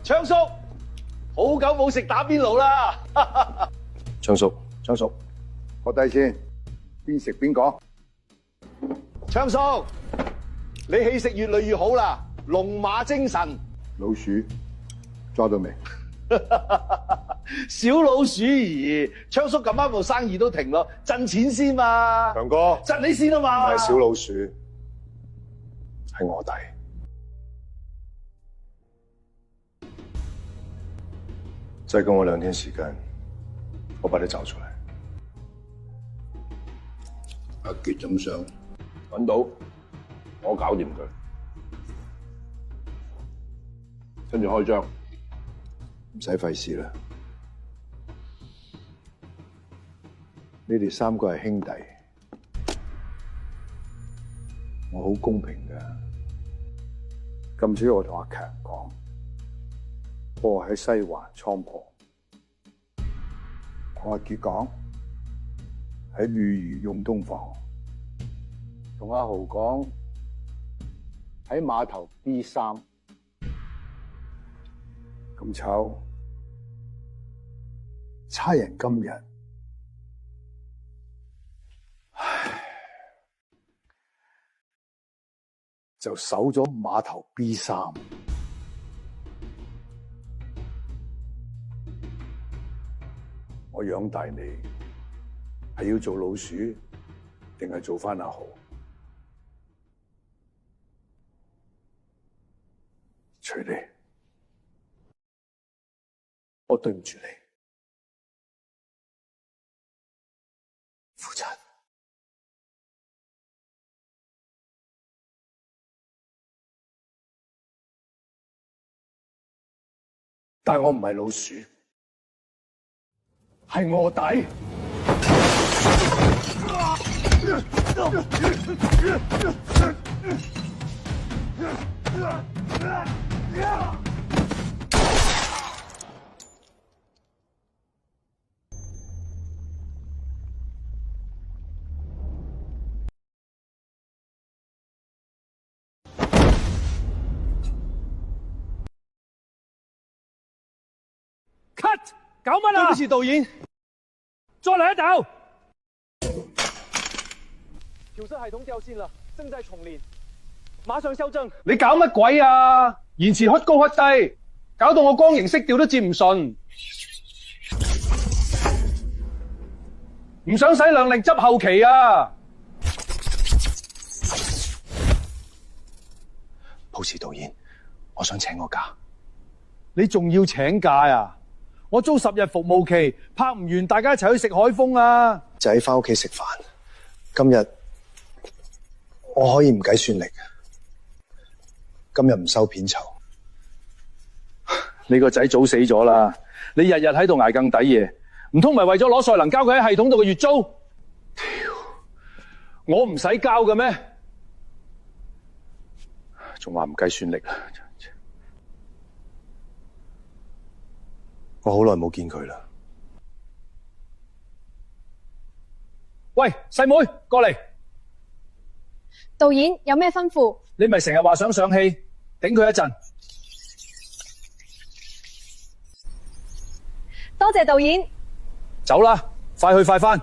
昌叔，好久冇食打邊爐啦！昌叔，坐低先，邊食邊講。昌叔，你氣色越嚟越好啦，龍馬精神。老鼠抓到未？小老鼠兒，昌叔咁啱部生意都停咯，賺錢先嘛。強哥，賺你先啊嘛。唔係小老鼠，係臥底。再給我2天時間，我把你找出來。阿傑怎想？揾到，我搞掂佢，跟住開張。唔使費事啦。你哋3個係兄弟，我好公平噶。今朝我同阿強講，我喺西環倉鋪，同阿傑講喺鯉魚用東房，同阿豪講喺碼頭 B3。咁巧，差人今日，就守咗碼頭 B3。我養大你，係要做老鼠，定係做返阿豪？隨你。我對唔住你，父親。但我唔係老鼠，係臥底。cut， 搞乜啊？對不起，導演，再嚟一竇。調色系統掉線啦，正在重練，馬上修正。你搞乜鬼啊？延遲屈高屈低，搞到我光形色調都接唔順。唔想使量力執後期啊！抱持導演，我想請個假。你仲要請假啊？我租10日服務期，拍唔完，大家一齊去食海風啊！仔返屋企食飯。今日我可以唔計算力，今日唔收片酬。你個仔早死咗啦，你日日喺度捱更抵夜，唔通咪為咗攞賽能交佢喺系統度嘅月租？我唔使交嘅咩？仲話唔計算力啦！我好耐冇見佢啦。喂，細妹，過嚟。導演有咩吩咐？你咪成日話想上戲，頂佢一陣。多謝導演。走啦，快去快返。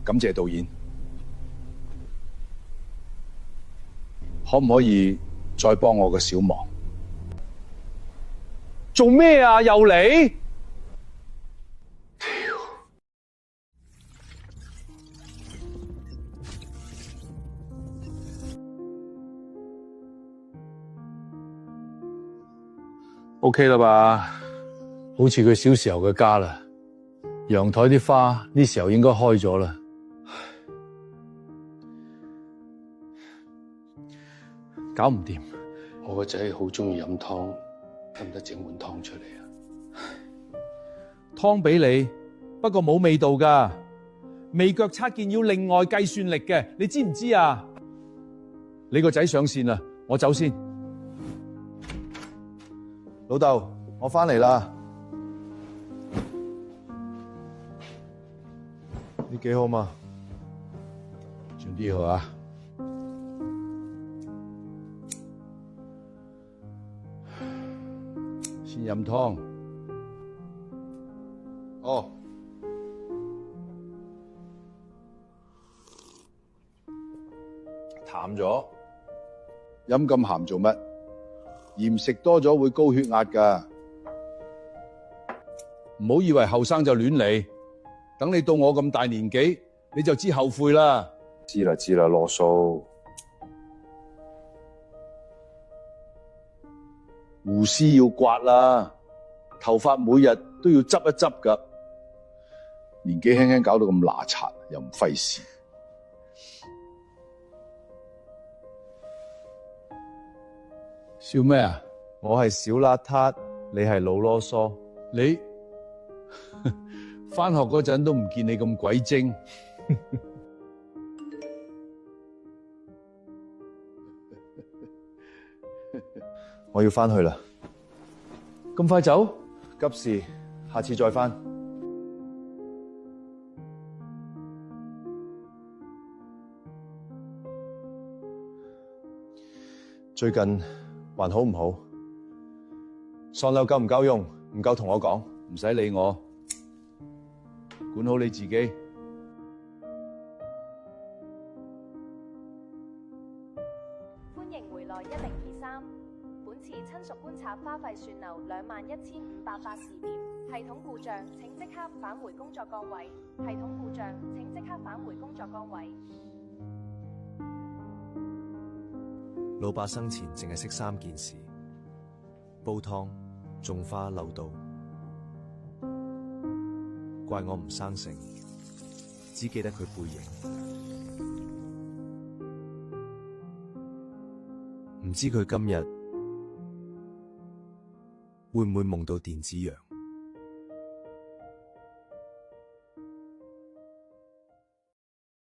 感謝導演。可唔可以再幫我個小忙？做咩啊？又嚟？OK 啦吧？好似佢小時候嘅家啦。陽台啲花呢時候應該開咗啦。搞唔掂。我個仔好鍾意飲湯。得唔得整碗湯出嚟啊？湯俾你，不過冇味道噶。味腳測驗要另外計算力嘅，你知唔知啊？你個仔上線啦，我走先。老豆，我返嚟啦。你幾好嘛？轉啲好啊。先飲湯。哦，淡咗。飲咁鹹做乜？鹽食多咗會高血壓㗎。唔好以為後生就亂嚟，等你到我咁大年紀，你就知後悔啦。知啦，囉蘇。胡絲要刮啦，頭髮每日都要執一執噶。年紀輕輕搞到咁乸遢，又唔費事。笑咩啊？我係小邋遢，你係老囉嗦。你返學嗰陣都唔見你咁鬼精。我要返去啦，咁快走？急事，下次再返。最近還好唔好？喪樓夠唔夠用？唔夠同我講，唔使理我，管好你自己。歡迎回來1023。本次親屬觀察花費旋流21,580點，系統故障，請即刻返回工作崗位。系統故障，請即刻返回工作崗位。老爸生前淨係識3件事：煲湯、種花、漏刀。怪我唔生性，只記得佢背影。唔知佢今日會唔會夢到電子羊？